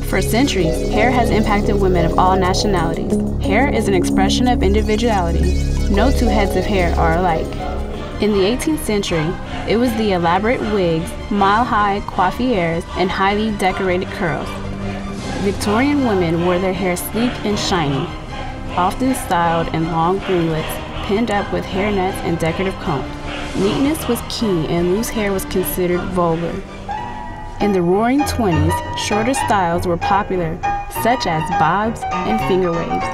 For centuries, hair has impacted women of all nationalities. Hair is an expression of individuality. No two heads of hair are alike. In the 18th century, it was the elaborate wigs, mile-high coiffures, and highly decorated curls. Victorian women wore their hair sleek and shiny, often styled in long ringlets, pinned up with hair nets and decorative combs. Neatness was key and loose hair was considered vulgar. In the Roaring 20s, shorter styles were popular, such as bobs and finger waves.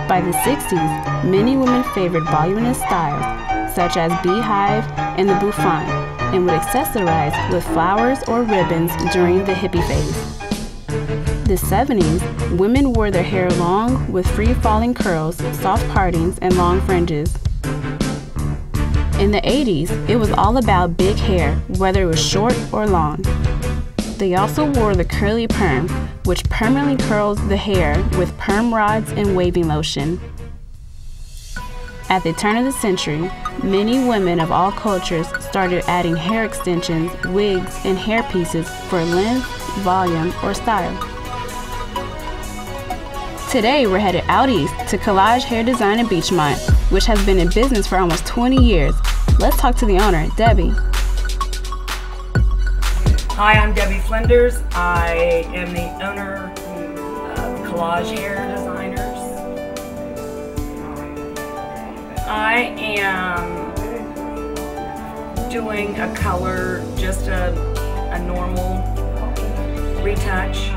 By the 60s, many women favored voluminous styles, such as beehive and the bouffant, and would accessorize with flowers or ribbons during the hippie phase. The 70s, women wore their hair long with free-falling curls, soft partings, and long fringes. In the 80s, it was all about big hair, whether it was short or long. They also wore the curly perm, which permanently curls the hair with perm rods and waving lotion. At the turn of the century, many women of all cultures started adding hair extensions, wigs, and hair pieces for length, volume, or style. Today, we're headed out east to Collage Hair Design in Beachmont, which has been in business for almost 20 years. Let's talk to the owner, Debbie. Hi, I'm Debbie Flinders. I am the owner of Collage Hair Designers. I am doing a color, just a normal retouch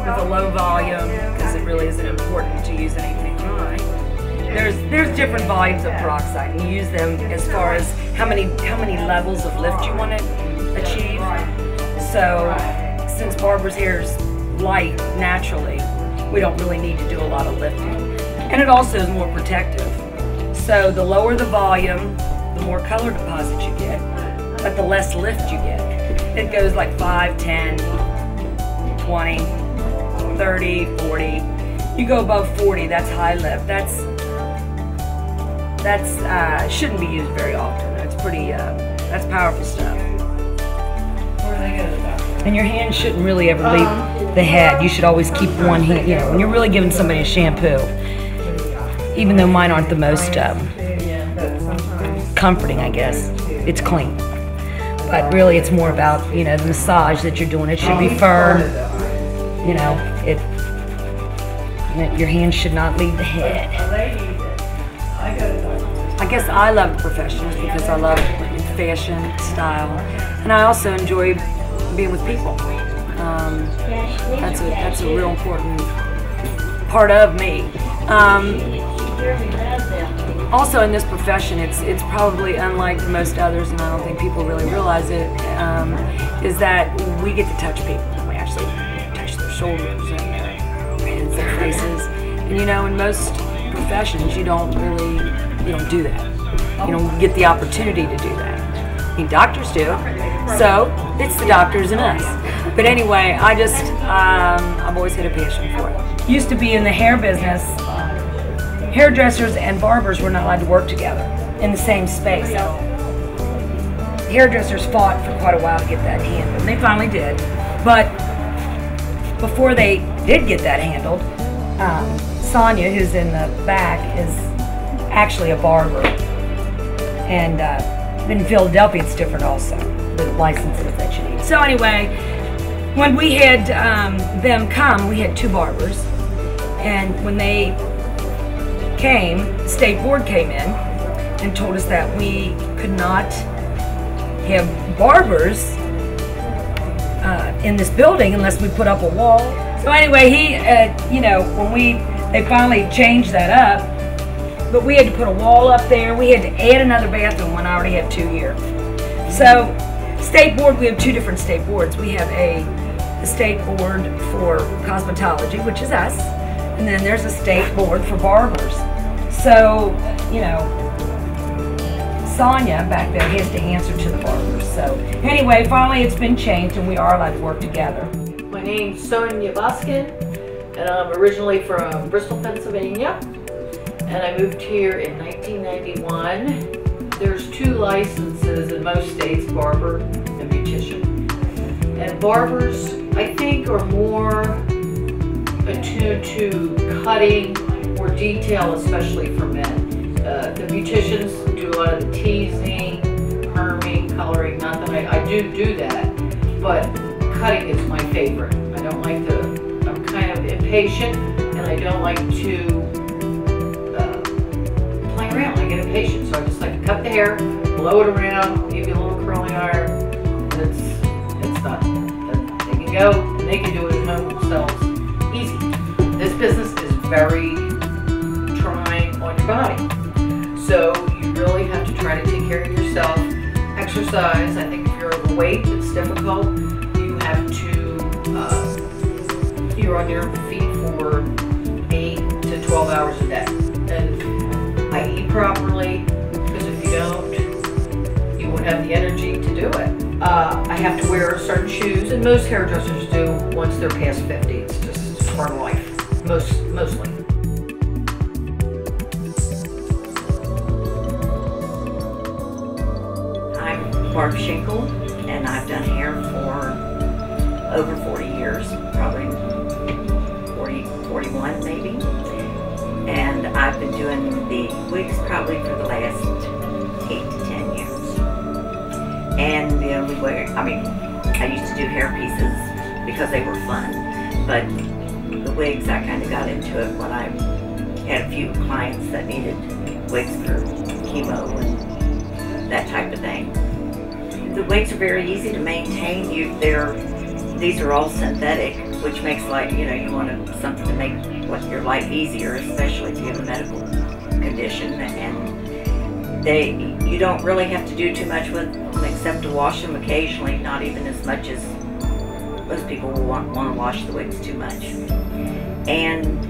with a low volume, because it really isn't important to use anything high. There's different volumes of peroxide, and you use them as far as how many levels of lift you want to achieve. So since barber's hair is light naturally, we don't really need to do a lot of lifting. And it also is more protective. So the lower the volume, the more color deposit you get, but the less lift you get. It goes like 5, 10, 20, 30, 40. You go above 40, that's high lift. That's shouldn't be used very often. That's pretty, that's powerful stuff. And your hand shouldn't really ever leave the head. You should always keep one hand, you know, when you're really giving somebody a shampoo, even though mine aren't the most comforting, I guess, it's clean. But really it's more about, you know, the massage that you're doing. It should be firm, you know, your hand should not leave the head. I guess I love the professionals because I love fashion, style, and I also enjoy being with people. That's a real important part of me. Also in this profession, it's probably unlike most others, and I don't think people really realize it, is that we get to touch people. We actually touch their shoulders and their hands, their faces. And you know, in most professions, you don't do that. You don't get the opportunity to do that. I mean, doctors do. So it's the doctors and us. But anyway, I've always had a passion for it. Used to be in the hair business. Hairdressers and barbers were not allowed to work together in the same space. Hairdressers fought for quite a while to get that handled, and they finally did. But before they did get that handled, Sonia, who's in the back, is actually a barber. And in Philadelphia, it's different also, the licenses that you need. So anyway, when we had them come, we had 2 barbers. And when they came, the state board came in and told us that we could not have barbers in this building unless we put up a wall. So anyway, you know, they finally changed that up, but we had to put a wall up there. We had to add another bathroom when I already had 2 here. So state board, we have 2 different state boards. We have a state board for cosmetology, which is us, and then there's a state board for barbers. So, you know, Sonia back there has to answer to the barbers. So anyway, finally it's been changed and we are allowed to work together. My name's Sonia Boskin, and I'm originally from Bristol, Pennsylvania, and I moved here in 1991. There's 2 licenses in most states, barber and beautician. And barbers, I think, are more attuned to cutting or detail, especially for men. The beauticians do a lot of the teasing, perming, coloring. Not that I do that, but cutting is my favorite. I don't like I'm kind of impatient, and I don't like to play around. I get impatient, so I just like to cut the hair, blow it around, give you a little curling iron, and it's done. They can go, and they can do it at home themselves. Easy. This business is very trying on your body. So you really have to try to take care of yourself. Exercise, I think if you're overweight, it's difficult. You have to, you're on your feet for 8 to 12 hours a day. And I eat properly, because if you don't, you won't have the energy to do it. I have to wear certain shoes, and most hairdressers do once they're past 50. It's just part of life, mostly. Barb Schinkel, and I've done hair for over 40 years, probably 41 maybe. And I've been doing the wigs probably for the last 8 to 10 years. And the only way, I used to do hair pieces because they were fun, but the wigs, I kind of got into it when I had a few clients that needed wigs for chemo and that type of thing. The wigs are very easy to maintain. These are all synthetic, which makes you want something to make your life easier, especially if you have a medical condition. And you don't really have to do too much with them except to wash them occasionally, not even as much as most people will want to wash the wigs too much. And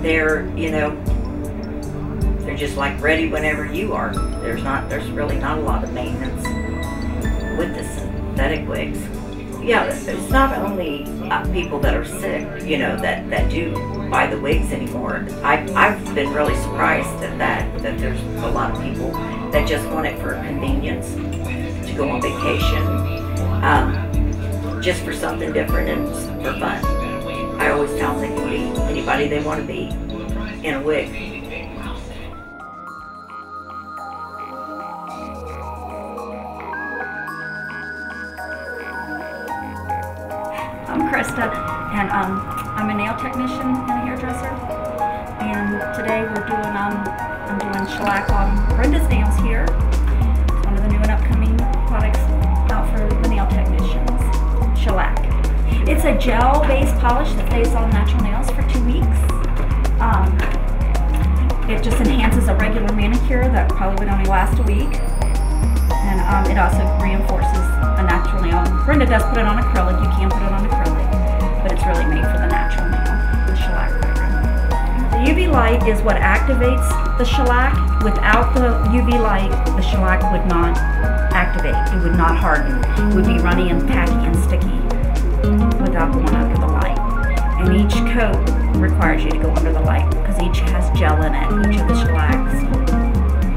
they're just like ready whenever you are. There's really not a lot of maintenance with the synthetic wigs. Yeah, it's not only people that are sick, that do buy the wigs anymore. I've been really surprised at that there's a lot of people that just want it for convenience, to go on vacation, just for something different and for fun. I always tell them they can be anybody they want to be in a wig. I'm Krista, and I'm a nail technician and a hairdresser. And today I'm doing shellac on Brenda's nails here. It's one of the new and upcoming products out for the nail technicians. Shellac. It's a gel-based polish that stays on natural nails for 2 weeks. It just enhances a regular manicure that probably would only last a week. And it also reinforces a natural nail. Brenda does put it on acrylic. You can put it on acrylic, but it's really made for the natural nail, the shellac program. The UV light is what activates the shellac. Without the UV light, the shellac would not activate. It would not harden. It would be runny and tacky and sticky without going under the light. And each coat requires you to go under the light because each has gel in it. Each of the shellacs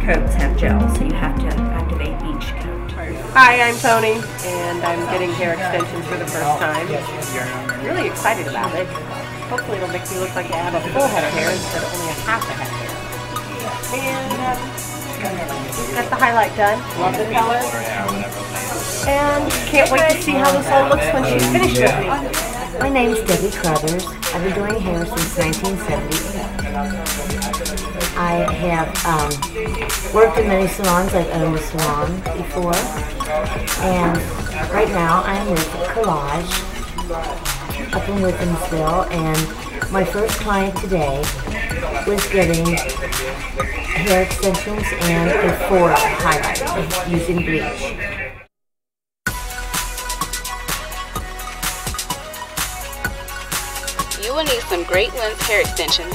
coats have gel, so you have to activate each coat. Hi, I'm Tony, and I'm getting hair extensions for the first time. Really excited about it. Hopefully it'll make me look like I have a full head of hair instead of only a half a head of hair. And just got the highlight done. Love the color. And can't wait to see how this all looks when she's finished with me. My name's Debbie Crothers. I've been doing hair since 1970. I have worked in many salons. I've owned a salon before. And right now I'm with Collage up in Withamsville. And my first client today was getting hair extensions and a forehead highlight using bleach. You will need some Great Lens hair extensions,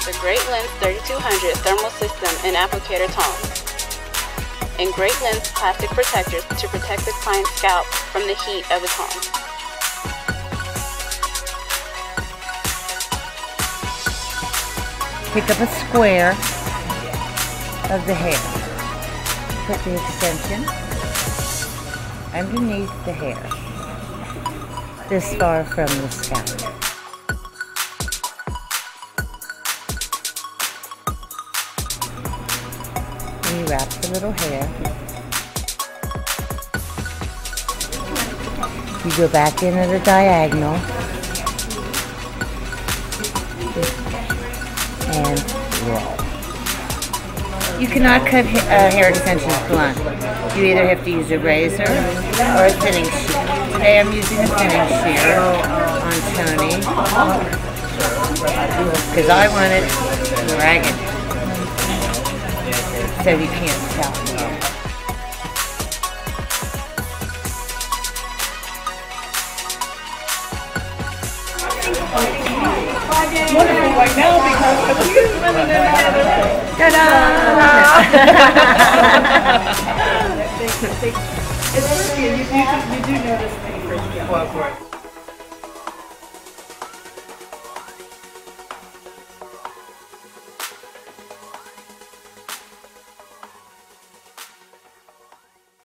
the Great Lens 3200 thermal system and applicator tongs, and Great Lens plastic protectors to protect the client's scalp from the heat of the tongs. Pick up a square of the hair. Put the extension underneath the hair, this far from the scalp. And you wrap the little hair. You go back in at a diagonal and roll. You cannot cut hair extensions blunt. You either have to use a razor or a thinning shear. Today I'm using a thinning shear on Tony because I want it ragged so you can't tell. Wonderful right now because of you. Ta-da! It's tricky. You do notice me, Christian. Well, of course.